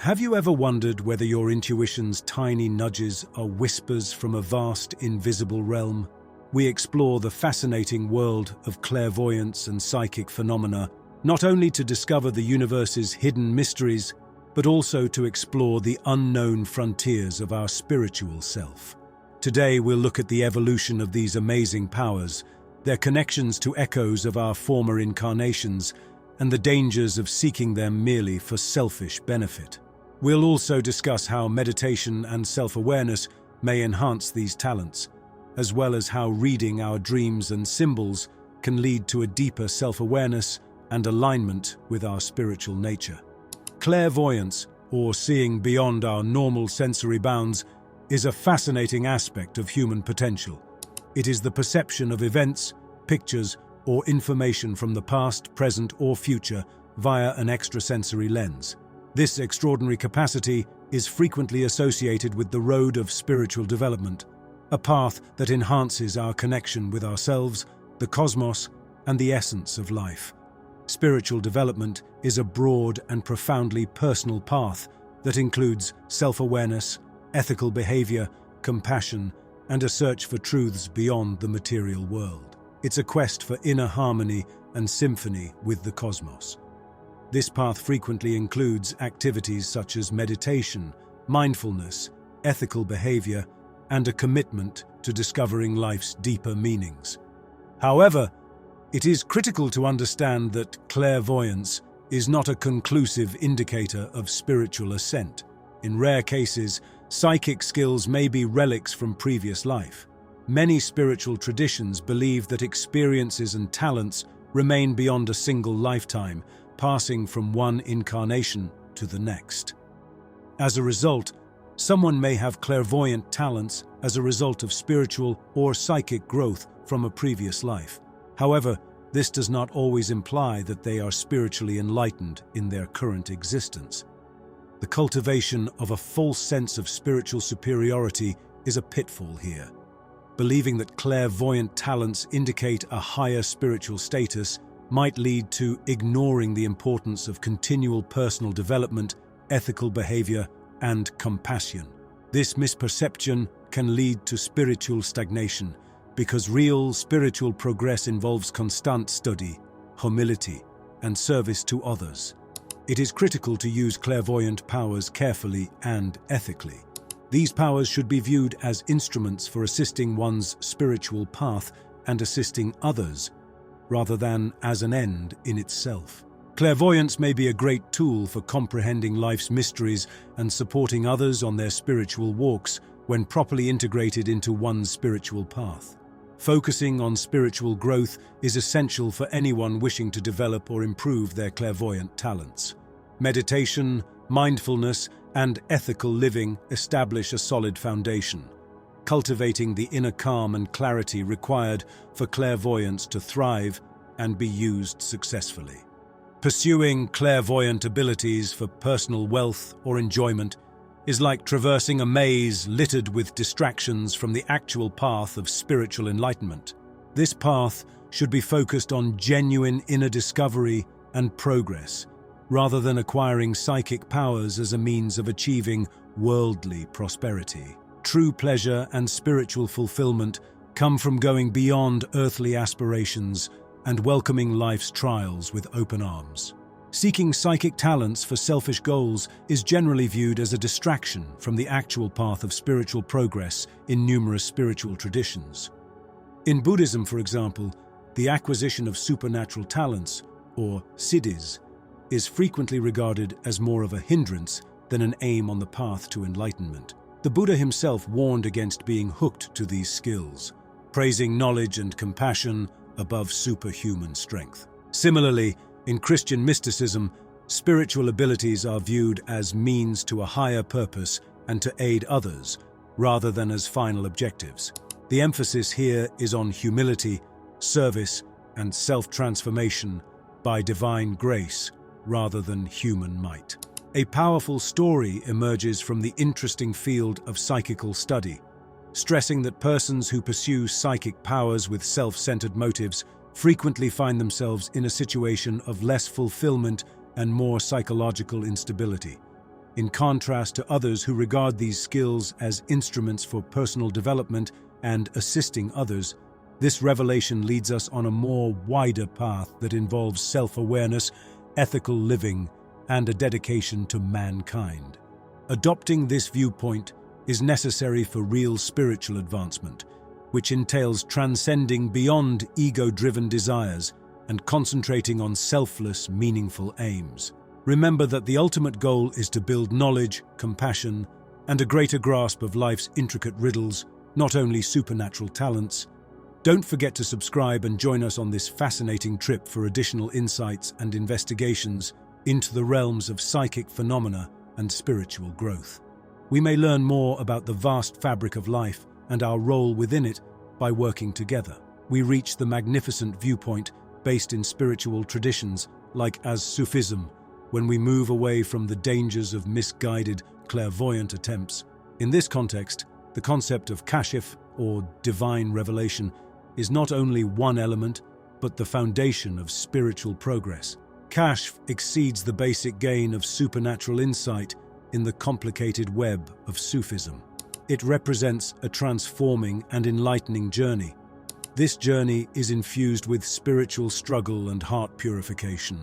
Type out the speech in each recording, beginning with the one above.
Have you ever wondered whether your intuition's tiny nudges are whispers from a vast, invisible realm? We explore the fascinating world of clairvoyance and psychic phenomena, not only to discover the universe's hidden mysteries, but also to explore the unknown frontiers of our spiritual self. Today, we'll look at the evolution of these amazing powers, their connections to echoes of our former incarnations, and the dangers of seeking them merely for selfish benefit. We'll also discuss how meditation and self-awareness may enhance these talents, as well as how reading our dreams and symbols can lead to a deeper self-awareness and alignment with our spiritual nature. Clairvoyance, or seeing beyond our normal sensory bounds, is a fascinating aspect of human potential. It is the perception of events, pictures, or information from the past, present, or future via an extrasensory lens. This extraordinary capacity is frequently associated with the road of spiritual development, a path that enhances our connection with ourselves, the cosmos, and the essence of life. Spiritual development is a broad and profoundly personal path that includes self-awareness, ethical behavior, compassion, and a search for truths beyond the material world. It's a quest for inner harmony and symphony with the cosmos. This path frequently includes activities such as meditation, mindfulness, ethical behavior, and a commitment to discovering life's deeper meanings. However, it is critical to understand that clairvoyance is not a conclusive indicator of spiritual ascent. In rare cases, psychic skills may be relics from previous life. Many spiritual traditions believe that experiences and talents remain beyond a single lifetime, passing from one incarnation to the next. As a result, someone may have clairvoyant talents as a result of spiritual or psychic growth from a previous life. However, this does not always imply that they are spiritually enlightened in their current existence. The cultivation of a false sense of spiritual superiority is a pitfall here. Believing that clairvoyant talents indicate a higher spiritual status might lead to ignoring the importance of continual personal development, ethical behavior, and compassion. This misperception can lead to spiritual stagnation because real spiritual progress involves constant study, humility, and service to others. It is critical to use clairvoyant powers carefully and ethically. These powers should be viewed as instruments for assisting one's spiritual path and assisting others, rather than as an end in itself. Clairvoyance may be a great tool for comprehending life's mysteries and supporting others on their spiritual walks when properly integrated into one's spiritual path. Focusing on spiritual growth is essential for anyone wishing to develop or improve their clairvoyant talents. Meditation, mindfulness, and ethical living establish a solid foundation, cultivating the inner calm and clarity required for clairvoyance to thrive and be used successfully. Pursuing clairvoyant abilities for personal wealth or enjoyment is like traversing a maze littered with distractions from the actual path of spiritual enlightenment. This path should be focused on genuine inner discovery and progress, rather than acquiring psychic powers as a means of achieving worldly prosperity. True pleasure and spiritual fulfillment come from going beyond earthly aspirations and welcoming life's trials with open arms. Seeking psychic talents for selfish goals is generally viewed as a distraction from the actual path of spiritual progress in numerous spiritual traditions. In Buddhism, for example, the acquisition of supernatural talents, or siddhis, is frequently regarded as more of a hindrance than an aim on the path to enlightenment. The Buddha himself warned against being hooked to these skills, praising knowledge and compassion above superhuman strength. Similarly, in Christian mysticism, spiritual abilities are viewed as means to a higher purpose and to aid others, rather than as final objectives. The emphasis here is on humility, service, and self-transformation by divine grace, rather than human might. A powerful story emerges from the interesting field of psychical study, stressing that persons who pursue psychic powers with self-centered motives frequently find themselves in a situation of less fulfillment and more psychological instability. in contrast to others who regard these skills as instruments for personal development and assisting others. This revelation leads us on a more wider path that involves self-awareness, ethical living, and a dedication to mankind. Adopting this viewpoint is necessary for real spiritual advancement, which entails transcending beyond ego-driven desires and concentrating on selfless, meaningful aims. Remember that the ultimate goal is to build knowledge, compassion, and a greater grasp of life's intricate riddles, not only supernatural talents. Don't forget to subscribe and join us on this fascinating trip for additional insights and investigations into the realms of psychic phenomena and spiritual growth. We may learn more about the vast fabric of life and our role within it by working together. We reach the magnificent viewpoint based in spiritual traditions like as Sufism, when we move away from the dangers of misguided, clairvoyant attempts. In this context, the concept of kashf, or divine revelation, is not only one element, but the foundation of spiritual progress. Kashf exceeds the basic gain of supernatural insight in the complicated web of Sufism. It represents a transforming and enlightening journey. This journey is infused with spiritual struggle and heart purification,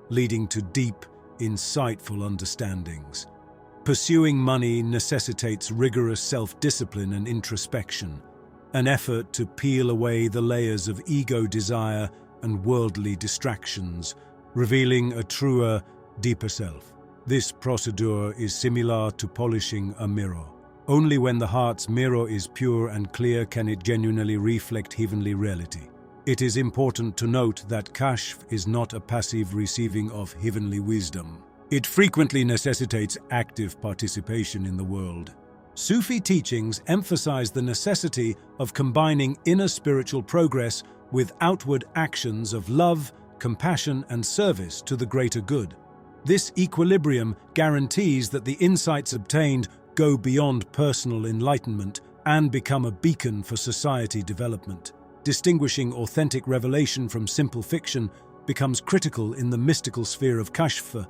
leading to deep, insightful understandings. Pursuing money necessitates rigorous self-discipline and introspection, an effort to peel away the layers of ego desire and worldly distractions, revealing a truer, deeper self. This procedure is similar to polishing a mirror. Only when the heart's mirror is pure and clear can it genuinely reflect heavenly reality. It is important to note that kashf is not a passive receiving of heavenly wisdom. It frequently necessitates active participation in the world. Sufi teachings emphasize the necessity of combining inner spiritual progress with outward actions of love, compassion, and service to the greater good. This equilibrium guarantees that the insights obtained go beyond personal enlightenment and become a beacon for society development. Distinguishing authentic revelation from simple fiction becomes critical in the mystical sphere of kashf,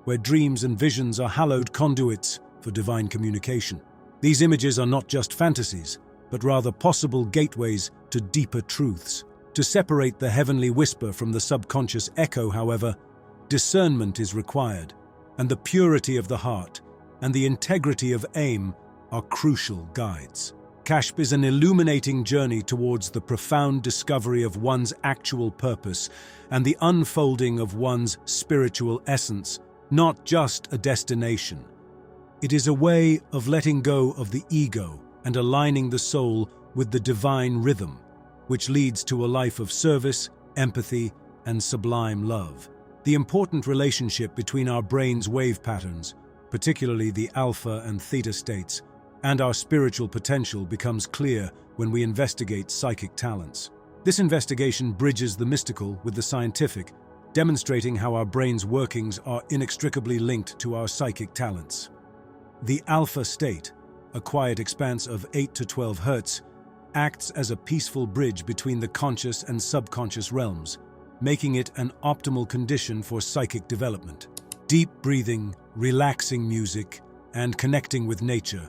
where dreams and visions are hallowed conduits for divine communication. These images are not just fantasies, but rather possible gateways to deeper truths. To separate the heavenly whisper from the subconscious echo, however, discernment is required, and the purity of the heart and the integrity of aim are crucial guides. Kashf is an illuminating journey towards the profound discovery of one's actual purpose and the unfolding of one's spiritual essence, not just a destination. It is a way of letting go of the ego and aligning the soul with the divine rhythm, which leads to a life of service, empathy, and sublime love. The important relationship between our brain's wave patterns, particularly the alpha and theta states, and our spiritual potential becomes clear when we investigate psychic talents. This investigation bridges the mystical with the scientific, demonstrating how our brain's workings are inextricably linked to our psychic talents. The alpha state, a quiet expanse of 8 to 12 Hz, acts as a peaceful bridge between the conscious and subconscious realms, making it an optimal condition for psychic development. Deep breathing, relaxing music, and connecting with nature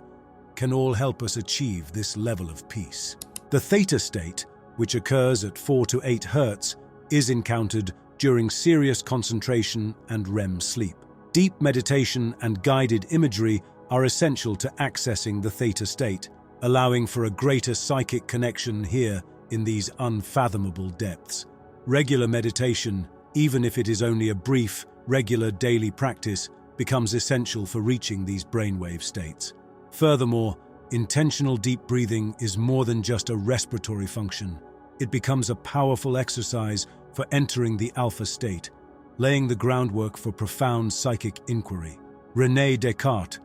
can all help us achieve this level of peace. The theta state, which occurs at 4 to 8 Hz, is encountered during serious concentration and REM sleep. Deep meditation and guided imagery are essential to accessing the theta state, allowing for a greater psychic connection here in these unfathomable depths. Regular meditation, even if it is only a brief, regular daily practice, becomes essential for reaching these brainwave states. Furthermore, intentional deep breathing is more than just a respiratory function. It becomes a powerful exercise for entering the alpha state, laying the groundwork for profound psychic inquiry. René Descartes,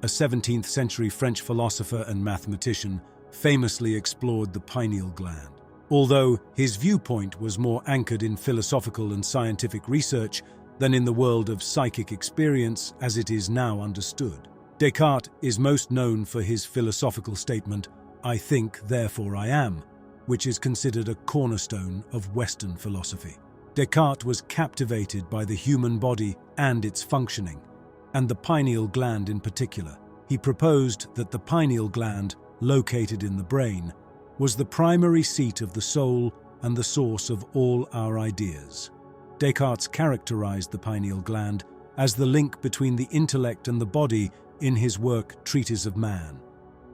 a 17th century French philosopher and mathematician, famously explored the pineal gland. Although his viewpoint was more anchored in philosophical and scientific research than in the world of psychic experience as it is now understood. Descartes is most known for his philosophical statement, "I think, therefore I am," which is considered a cornerstone of Western philosophy. Descartes was captivated by the human body and its functioning, and the pineal gland in particular. He proposed that the pineal gland, located in the brain, was the primary seat of the soul and the source of all our ideas. Descartes characterized the pineal gland as the link between the intellect and the body in his work Treatise of Man.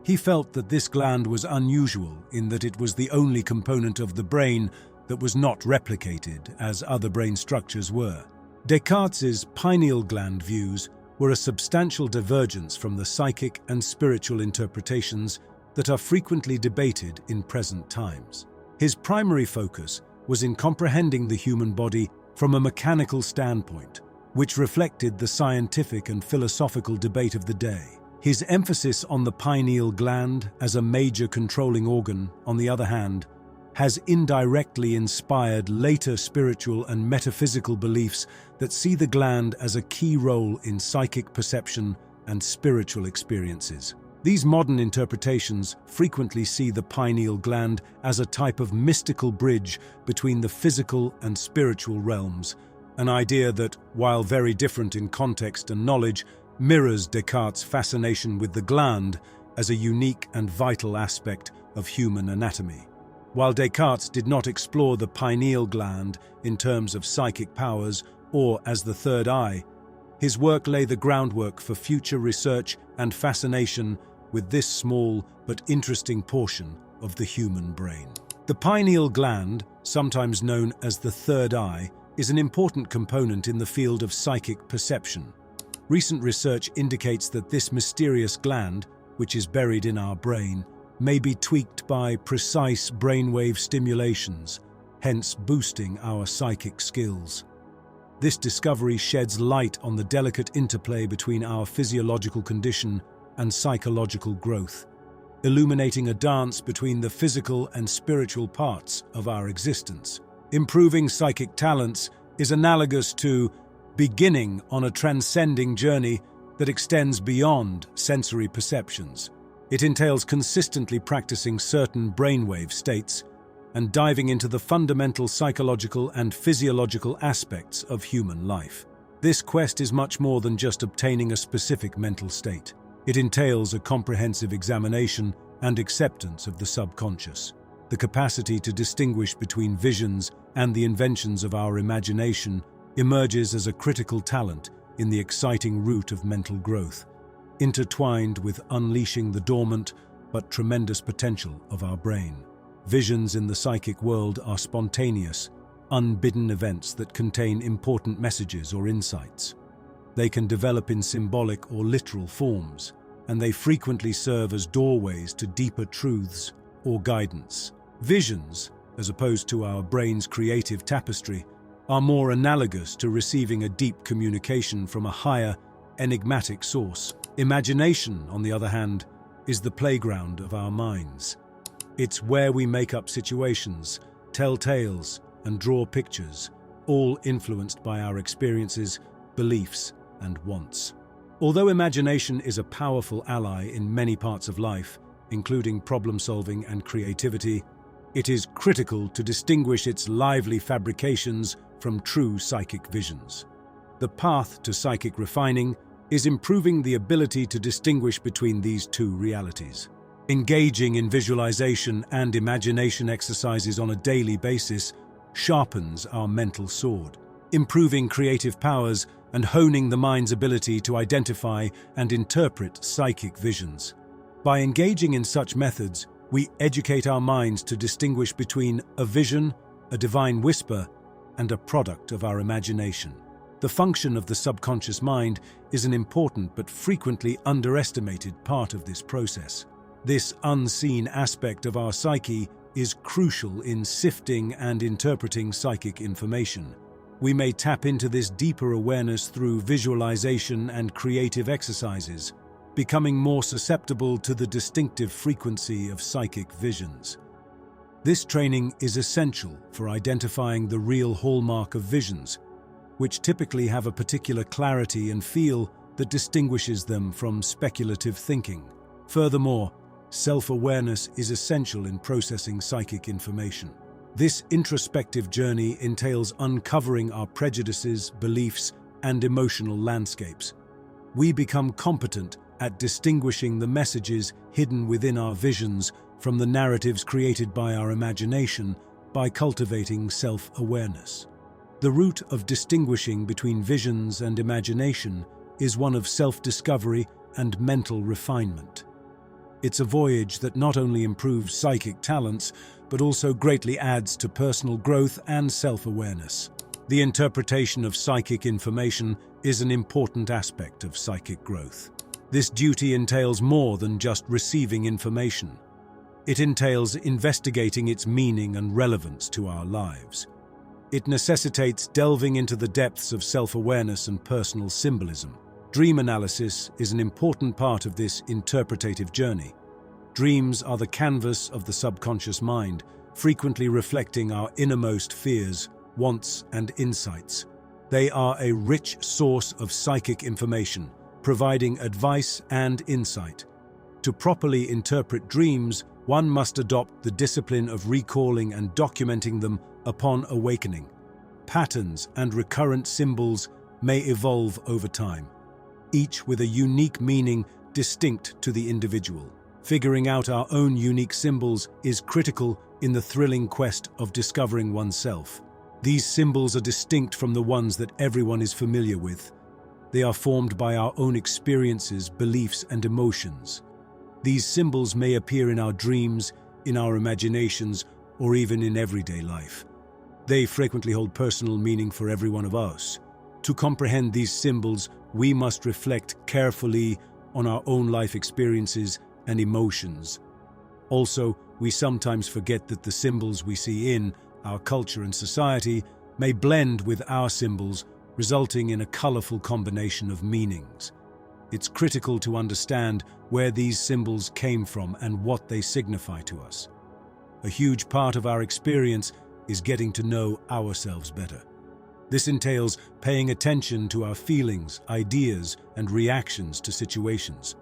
He felt that this gland was unusual in that it was the only component of the brain that was not replicated as other brain structures were. Descartes' pineal gland views were a substantial divergence from the psychic and spiritual interpretations that are frequently debated in present times. His primary focus was in comprehending the human body from a mechanical standpoint, which reflected the scientific and philosophical debate of the day. His emphasis on the pineal gland as a major controlling organ, on the other hand, has indirectly inspired later spiritual and metaphysical beliefs that see the gland as a key role in psychic perception and spiritual experiences. These modern interpretations frequently see the pineal gland as a type of mystical bridge between the physical and spiritual realms, an idea that, while very different in context and knowledge, mirrors Descartes' fascination with the gland as a unique and vital aspect of human anatomy. While Descartes did not explore the pineal gland in terms of psychic powers or as the third eye, his work lay the groundwork for future research and fascination with this small but interesting portion of the human brain. The pineal gland, sometimes known as the third eye, is an important component in the field of psychic perception. Recent research indicates that this mysterious gland, which is buried in our brain, may be tweaked by precise brainwave stimulations, hence boosting our psychic skills. This discovery sheds light on the delicate interplay between our physiological condition and psychological growth, illuminating a dance between the physical and spiritual parts of our existence. Improving psychic talents is analogous to beginning on a transcending journey that extends beyond sensory perceptions. It entails consistently practicing certain brainwave states and diving into the fundamental psychological and physiological aspects of human life. This quest is much more than just obtaining a specific mental state. It entails a comprehensive examination and acceptance of the subconscious. The capacity to distinguish between visions and the inventions of our imagination emerges as a critical talent in the exciting route of mental growth, intertwined with unleashing the dormant but tremendous potential of our brain. Visions in the psychic world are spontaneous, unbidden events that contain important messages or insights. They can develop in symbolic or literal forms, and they frequently serve as doorways to deeper truths or guidance. Visions, as opposed to our brain's creative tapestry, are more analogous to receiving a deep communication from a higher, enigmatic source. Imagination, on the other hand, is the playground of our minds. It's where we make up situations, tell tales, and draw pictures, all influenced by our experiences, beliefs, and wants. Although imagination is a powerful ally in many parts of life, including problem-solving and creativity, it is critical to distinguish its lively fabrications from true psychic visions. The path to psychic refining is improving the ability to distinguish between these two realities. Engaging in visualization and imagination exercises on a daily basis sharpens our mental sword, improving creative powers and honing the mind's ability to identify and interpret psychic visions. By engaging in such methods, we educate our minds to distinguish between a vision, a divine whisper, and a product of our imagination. The function of the subconscious mind is an important but frequently underestimated part of this process. This unseen aspect of our psyche is crucial in sifting and interpreting psychic information. We may tap into this deeper awareness through visualization and creative exercises, becoming more susceptible to the distinctive frequency of psychic visions. This training is essential for identifying the real hallmark of visions, which typically have a particular clarity and feel that distinguishes them from speculative thinking. Furthermore, self-awareness is essential in processing psychic information. This introspective journey entails uncovering our prejudices, beliefs, and emotional landscapes. we become competent at distinguishing the messages hidden within our visions from the narratives created by our imagination by cultivating self-awareness. The route of distinguishing between visions and imagination is one of self-discovery and mental refinement. It's a voyage that not only improves psychic talents, but also greatly adds to personal growth and self-awareness. The interpretation of psychic information is an important aspect of psychic growth. This duty entails more than just receiving information. It entails investigating its meaning and relevance to our lives. It necessitates delving into the depths of self-awareness and personal symbolism. Dream analysis is an important part of this interpretative journey. Dreams are the canvas of the subconscious mind, frequently reflecting our innermost fears, wants, and insights. They are a rich source of psychic information, providing advice and insight. To properly interpret dreams, one must adopt the discipline of recalling and documenting them upon awakening. Patterns and recurrent symbols may evolve over time, each with a unique meaning distinct to the individual. Figuring out our own unique symbols is critical in the thrilling quest of discovering oneself. These symbols are distinct from the ones that everyone is familiar with. They are formed by our own experiences, beliefs, and emotions. These symbols may appear in our dreams, in our imaginations, or even in everyday life. They frequently hold personal meaning for every one of us. To comprehend these symbols, we must reflect carefully on our own life experiences and emotions. Also, we sometimes forget that the symbols we see in our culture and society may blend with our symbols, resulting in a colorful combination of meanings. It's critical to understand where these symbols came from and what they signify to us. A huge part of our experience is getting to know ourselves better. This entails paying attention to our feelings, ideas, and reactions to situations.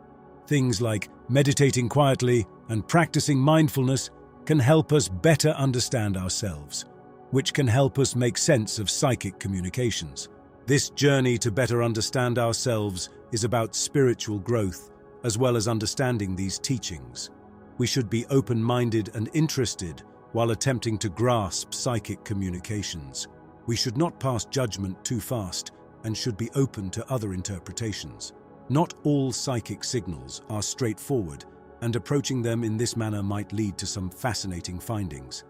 Things like meditating quietly and practicing mindfulness can help us better understand ourselves, which can help us make sense of psychic communications. This journey to better understand ourselves is about spiritual growth, as well as understanding these teachings. We should be open-minded and interested while attempting to grasp psychic communications. We should not pass judgment too fast and should be open to other interpretations. Not all psychic signals are straightforward, and approaching them in this manner might lead to some fascinating findings.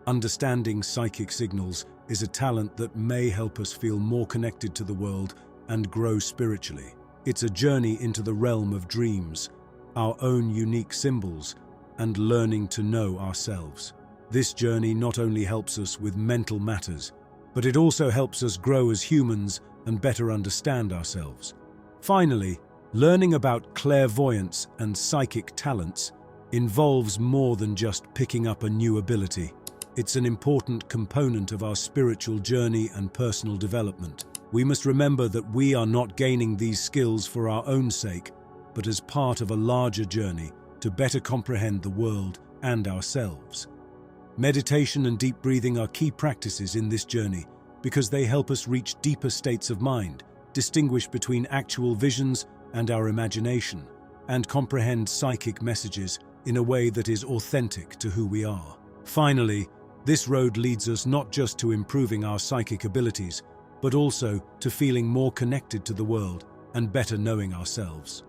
Understanding psychic signals is a talent that may help us feel more connected to the world and grow spiritually. It's a journey into the realm of dreams, our own unique symbols, and learning to know ourselves. This journey not only helps us with mental matters, but it also helps us grow as humans and better understand ourselves. Finally, learning about clairvoyance and psychic talents involves more than just picking up a new ability. It's an important component of our spiritual journey and personal development. We must remember that we are not gaining these skills for our own sake, but as part of a larger journey to better comprehend the world and ourselves. Meditation and deep breathing are key practices in this journey because they help us reach deeper states of mind, distinguish between actual visions and our imagination, and comprehend psychic messages in a way that is authentic to who we are. Finally, this road leads us not just to improving our psychic abilities, but also to feeling more connected to the world and better knowing ourselves.